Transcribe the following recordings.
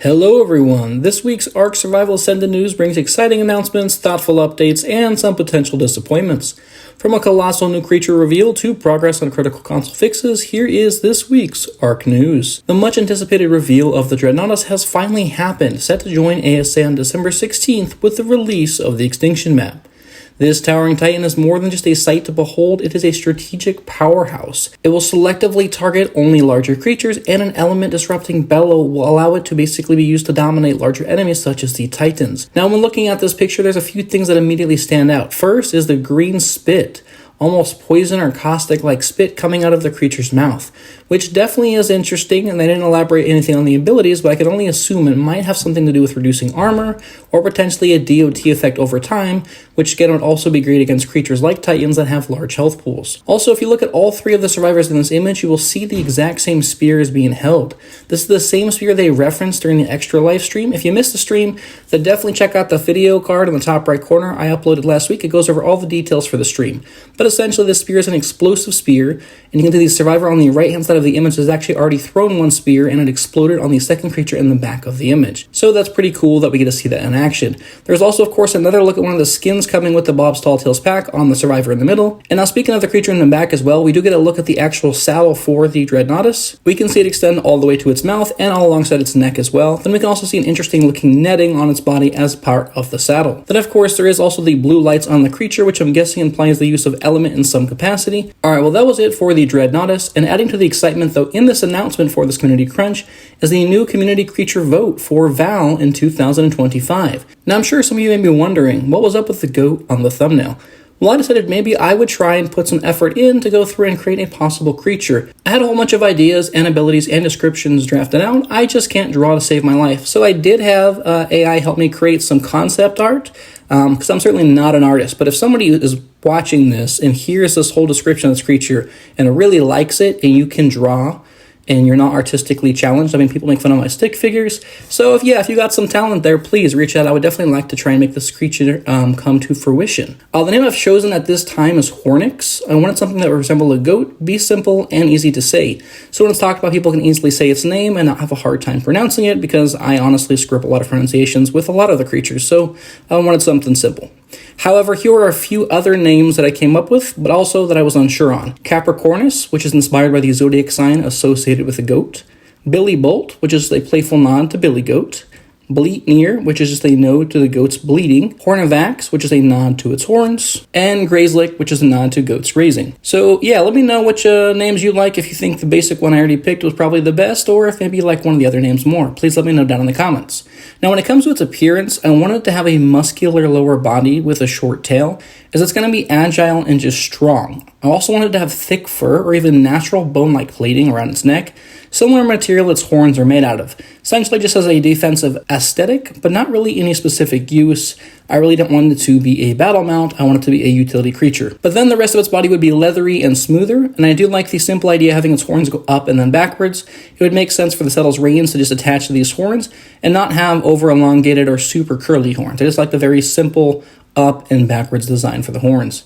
Hello everyone! This week's Ark Survival Ascended News brings exciting announcements, thoughtful updates, and some potential disappointments. From a colossal new creature reveal to progress on critical console fixes, here is this week's Ark News. The much anticipated reveal of the Dreadnoughtus has finally happened, set to join ASA on December 16th with the release of the Extinction map. This towering titan is more than just a sight to behold, it is a strategic powerhouse. It will selectively target only larger creatures, and an element-disrupting bellow will allow it to basically be used to dominate larger enemies such as the titans. Now, when looking at this picture, there's a few things that immediately stand out. First is the green spit. Almost poison or caustic-like spit coming out of the creature's mouth, which definitely is interesting, and they didn't elaborate anything on the abilities, but I can only assume it might have something to do with reducing armor, or potentially a DOT effect over time, which again would also be great against creatures like titans that have large health pools. Also, if you look at all three of the survivors in this image, you will see the exact same spear is being held. This is the same spear they referenced during the extra live stream. If you missed the stream, then definitely check out the video card in the top right corner I uploaded last week. It goes over all the details for the stream. But essentially, this spear is an explosive spear, and you can see the survivor on the right-hand side of the image has actually already thrown one spear, and it exploded on the second creature in the back of the image. So that's pretty cool that we get to see that in action. There's also, of course, another look at one of the skins coming with the Bob's Tall Tales pack on the survivor in the middle. And now, speaking of the creature in the back as well, we do get a look at the actual saddle for the Dreadnoughtus. We can see it extend all the way to its mouth and all alongside its neck as well. Then we can also see an interesting looking netting on its body as part of the saddle. Then, of course, there is also the blue lights on the creature, which I'm guessing implies the use of element in some capacity. Alright, well that was it for the Dreadnoughtus, and adding to the excitement though in this announcement for this community crunch is the new community creature vote for Val in 2025. Now I'm sure some of you may be wondering, what was up with the goat on the thumbnail? Well, I decided maybe I would try and put some effort in to go through and create a possible creature. I had a whole bunch of ideas and abilities and descriptions drafted out. I just can't draw to save my life. So I did have AI help me create some concept art, because I'm certainly not an artist. But if somebody is watching this and hears this whole description of this creature and really likes it and you can draw, and you're not artistically challenged. I mean, people make fun of my stick figures. So if you got some talent there, please reach out. I would definitely like to try and make this creature come to fruition. The name I've chosen at this time is Hornix. I wanted something that would resemble a goat, be simple, and easy to say. So when it's talked about, people can easily say its name and not have a hard time pronouncing it, because I honestly screw up a lot of pronunciations with a lot of the creatures. So I wanted something simple. However, here are a few other names that I came up with, but also that I was unsure on. Capricornus, which is inspired by the zodiac sign associated with a goat. Billy Bolt, which is a playful nod to Billy Goat. Bleatnear, which is just a nod to the goat's bleeding. Hornivax, which is a nod to its horns. And Grazelick, which is a nod to goats grazing. So yeah, let me know which names you like, if you think the basic one I already picked was probably the best, or if maybe you like one of the other names more. Please let me know down in the comments. Now when it comes to its appearance, I wanted it to have a muscular lower body with a short tail, as it's going to be agile and just strong. I also wanted to have thick fur or even natural bone-like plating around its neck, similar material its horns are made out of. Essentially just as a defensive aesthetic, but not really any specific use. I really didn't want it to be a battle mount, I want it to be a utility creature. But then the rest of its body would be leathery and smoother, and I do like the simple idea of having its horns go up and then backwards. It would make sense for the saddle's reins to just attach to these horns and not have over elongated or super curly horns. I just like the very simple up and backwards design for the horns.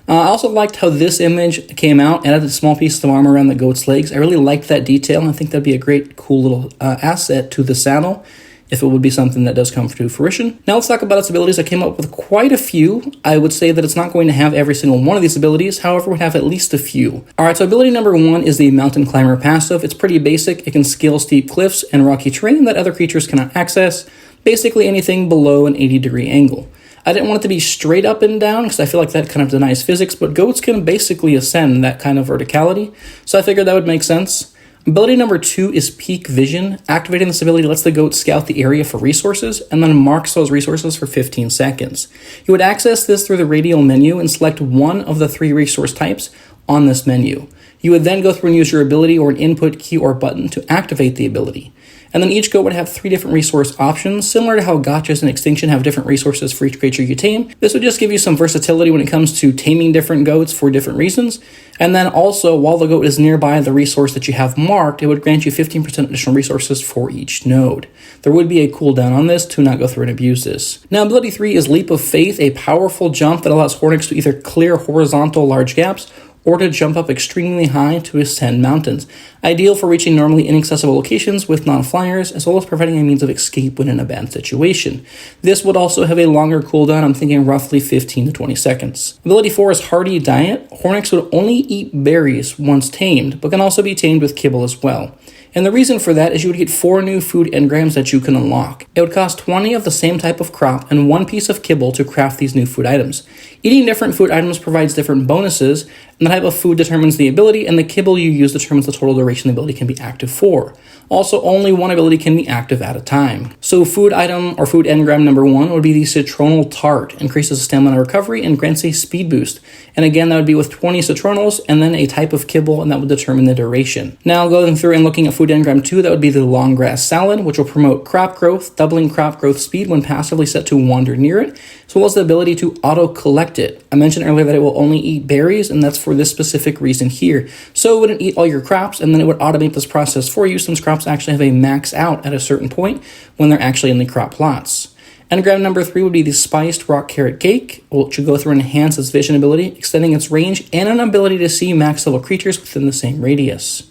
I also liked how this image came out and added small pieces of armor around the goat's legs. I really liked that detail, and I think that'd be a great, cool little asset to the saddle if it would be something that does come to fruition. Now let's talk about its abilities. I came up with quite a few. I would say that it's not going to have every single one of these abilities, however, we have at least a few. Alright, so ability number 1 is the Mountain Climber passive. It's pretty basic. It can scale steep cliffs and rocky terrain that other creatures cannot access, basically anything below an 80-degree angle. I didn't want it to be straight up and down because I feel like that kind of denies physics, but goats can basically ascend that kind of verticality, so I figured that would make sense. Ability number 2 is Peak Vision. Activating this ability lets the goat scout the area for resources and then marks those resources for 15 seconds. You would access this through the radial menu and select one of the 3 resource types on this menu. You would then go through and use your ability or an input key or button to activate the ability. And then each goat would have 3 different resource options, similar to how gotchas and Extinction have different resources for each creature you tame. This would just give you some versatility when it comes to taming different goats for different reasons. And then also, while the goat is nearby the resource that you have marked, it would grant you 15% additional resources for each node. There would be a cooldown on this to not go through and abuse this. Now, ability 3 is Leap of Faith, a powerful jump that allows Hornix to either clear horizontal large gaps or to jump up extremely high to ascend mountains, ideal for reaching normally inaccessible locations with non-flyers, as well as providing a means of escape when in a bad situation. This would also have a longer cooldown, I'm thinking roughly 15 to 20 seconds. Ability 4 is Hardy Diet. Hornix would only eat berries once tamed, but can also be tamed with kibble as well. And the reason for that is you would get 4 new food engrams that you can unlock. It would cost 20 of the same type of crop and 1 piece of kibble to craft these new food items. Eating different food items provides different bonuses, and the type of food determines the ability, and the kibble you use determines the total duration the ability can be active for. Also, only one ability can be active at a time. So food item or food engram number 1 would be the Citronal Tart. Increases stamina recovery and grants a speed boost. And again, that would be with 20 citronals and then a type of kibble, and that would determine the duration. Now going through and looking at food engram 2, that would be the Long Grass Salad, which will promote crop growth, doubling crop growth speed when passively set to wander near it, as well as the ability to auto-collect it. I mentioned earlier that it will only eat berries, and that's for this specific reason here. So it wouldn't eat all your crops, and then it would automate this process for you, since crops actually have a max out at a certain point when they're actually in the crop plots. Engram number 3 would be the Spiced Rock Carrot Cake, which will go through and enhance its vision ability, extending its range and an ability to see max level creatures within the same radius.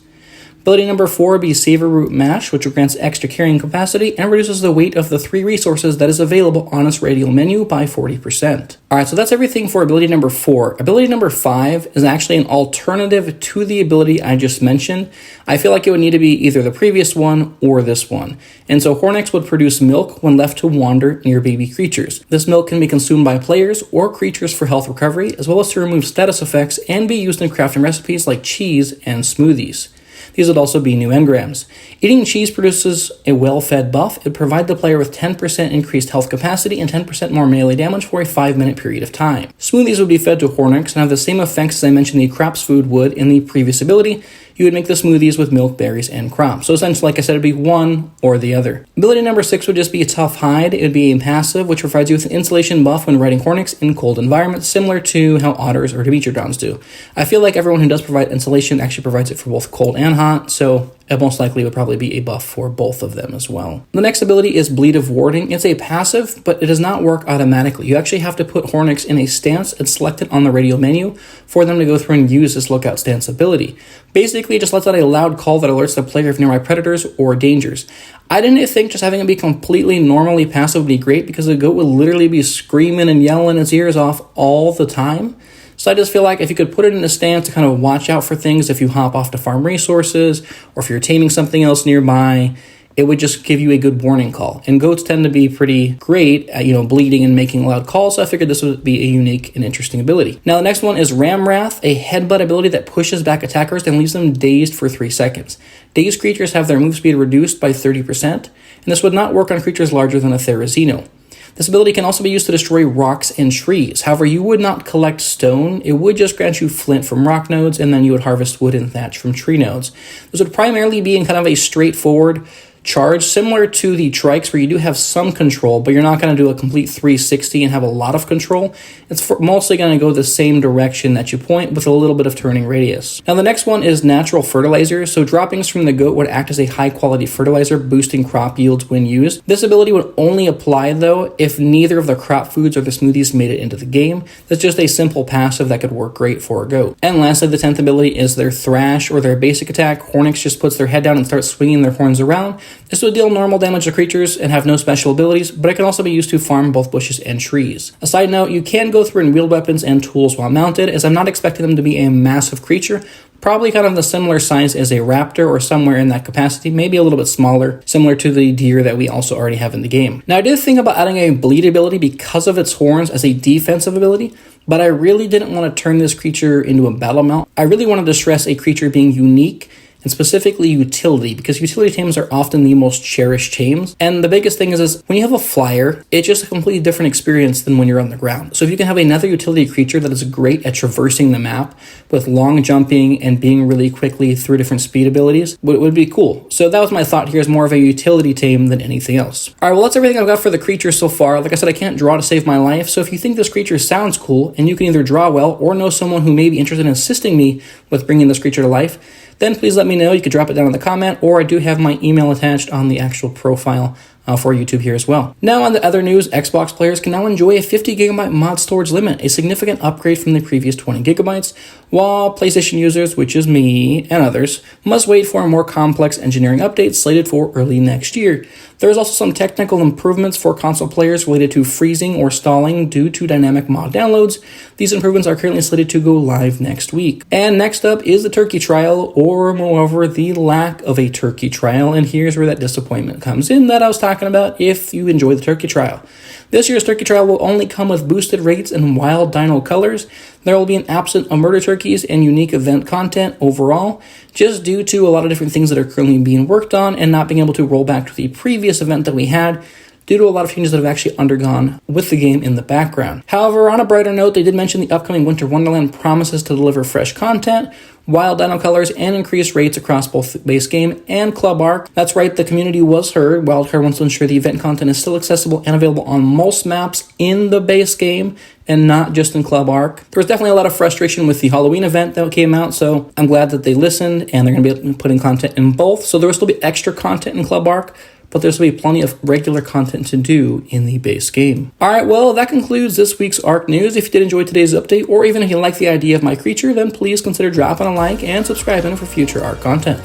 Ability number 4 would be Savor Root Mash, which grants extra carrying capacity and reduces the weight of the 3 resources that is available on its radial menu by 40%. Alright, so that's everything for ability number 4. Ability number 5 is actually an alternative to the ability I just mentioned. I feel like it would need to be either the previous one or this one. And so Hornix would produce milk when left to wander near baby creatures. This milk can be consumed by players or creatures for health recovery, as well as to remove status effects and be used in crafting recipes like cheese and smoothies. These would also be new engrams. Eating cheese produces a well-fed buff. It would provide the player with 10% increased health capacity and 10% more melee damage for a 5-minute period of time. Smoothies would be fed to Hornix and have the same effects as I mentioned the crops food would in the previous ability. You would make the smoothies with milk, berries, and crops. So essentially, like I said, it would be one or the other. Ability number 6 would just be a Tough Hide. It would be a passive, which provides you with an insulation buff when riding Hornix in cold environments, similar to how otters or Dimetrodons do. I feel like everyone who does provide insulation actually provides it for both cold and hot, so it most likely would probably be a buff for both of them as well. The next ability is Bleed of Warding. It's a passive, but it does not work automatically. You actually have to put Hornix in a stance and select it on the radial menu for them to go through and use this Lookout Stance ability. Basically, it just lets out a loud call that alerts the player of nearby predators or dangers. I didn't think just having it be completely normally passive would be great, because the goat would literally be screaming and yelling its ears off all the time. So I just feel like if you could put it in a stance to kind of watch out for things if you hop off to farm resources, or if you're taming something else nearby, it would just give you a good warning call. And goats tend to be pretty great at, bleeding and making loud calls, so I figured this would be a unique and interesting ability. Now the next one is Ram Wrath, a headbutt ability that pushes back attackers and leaves them dazed for 3 seconds. Dazed creatures have their move speed reduced by 30%, and this would not work on creatures larger than a Therizino. This ability can also be used to destroy rocks and trees. However, you would not collect stone. It would just grant you flint from rock nodes, and then you would harvest wood and thatch from tree nodes. This would primarily be in kind of a straightforward charge, similar to the trikes, where you do have some control, but you're not going to do a complete 360 and have a lot of control. It's mostly going to go the same direction that you point, with a little bit of turning radius. Now the next one is Natural Fertilizer. So droppings from the goat would act as a high quality fertilizer, boosting crop yields when used. This ability would only apply though if neither of the crop foods or the smoothies made it into the game. That's just a simple passive that could work great for a goat. And lastly, the 10th ability is their Thrash, or their basic attack. Hornix just puts their head down and starts swinging their horns around. This will deal normal damage to creatures and have no special abilities, but it can also be used to farm both bushes and trees. A side note, you can go through and wield weapons and tools while mounted, as I'm not expecting them to be a massive creature, probably kind of the similar size as a raptor or somewhere in that capacity, maybe a little bit smaller, similar to the deer that we also already have in the game. Now I did think about adding a bleed ability because of its horns as a defensive ability, but I really didn't want to turn this creature into a battle mount. I really wanted to stress a creature being unique, and specifically utility, because utility tames are often the most cherished tames. And the biggest thing is when you have a flyer, it's just a completely different experience than when you're on the ground. So if you can have another utility creature that is great at traversing the map with long jumping and being really quickly through different speed abilities, it would be cool. So that was my thought here, is more of a utility tame than anything else. All right, well, that's everything I've got for the creature so far. Like I said, I can't draw to save my life, so if you think this creature sounds cool and you can either draw well or know someone who may be interested in assisting me with bringing this creature to life, then please let me know. You could drop it down in the comment, or I do have my email attached on the actual profile for YouTube here as well. Now on the other news, Xbox players can now enjoy a 50GB mod storage limit, a significant upgrade from the previous 20GB, while PlayStation users, which is me and others, must wait for a more complex engineering update slated for early next year. There is also some technical improvements for console players related to freezing or stalling due to dynamic mod downloads. These improvements are currently slated to go live next week. And next up is the turkey trial, or moreover, the lack of a turkey trial, and here's where that disappointment comes in that I was talking about if you enjoy the turkey trial. This year's turkey trial will only come with boosted rates and wild dino colors. There will be an absence of murder turkeys and unique event content overall, just due to a lot of different things that are currently being worked on and not being able to roll back to the previous event that we had, due to a lot of changes that have actually undergone with the game in the background. However, on a brighter note, they did mention the upcoming Winter Wonderland promises to deliver fresh content, wild dino colors, and increased rates across both base game and Club Arc. That's right, the community was heard. Wildcard wants to ensure the event content is still accessible and available on most maps in the base game and not just in Club Arc. There was definitely a lot of frustration with the Halloween event that came out, so I'm glad that they listened and they're going to be putting content in both. So there will still be extra content in Club Arc, but there's going to be plenty of regular content to do in the base game. Alright, well, that concludes this week's ARC news. If you did enjoy today's update, or even if you like the idea of my creature, then please consider dropping a like and subscribing for future ARC content.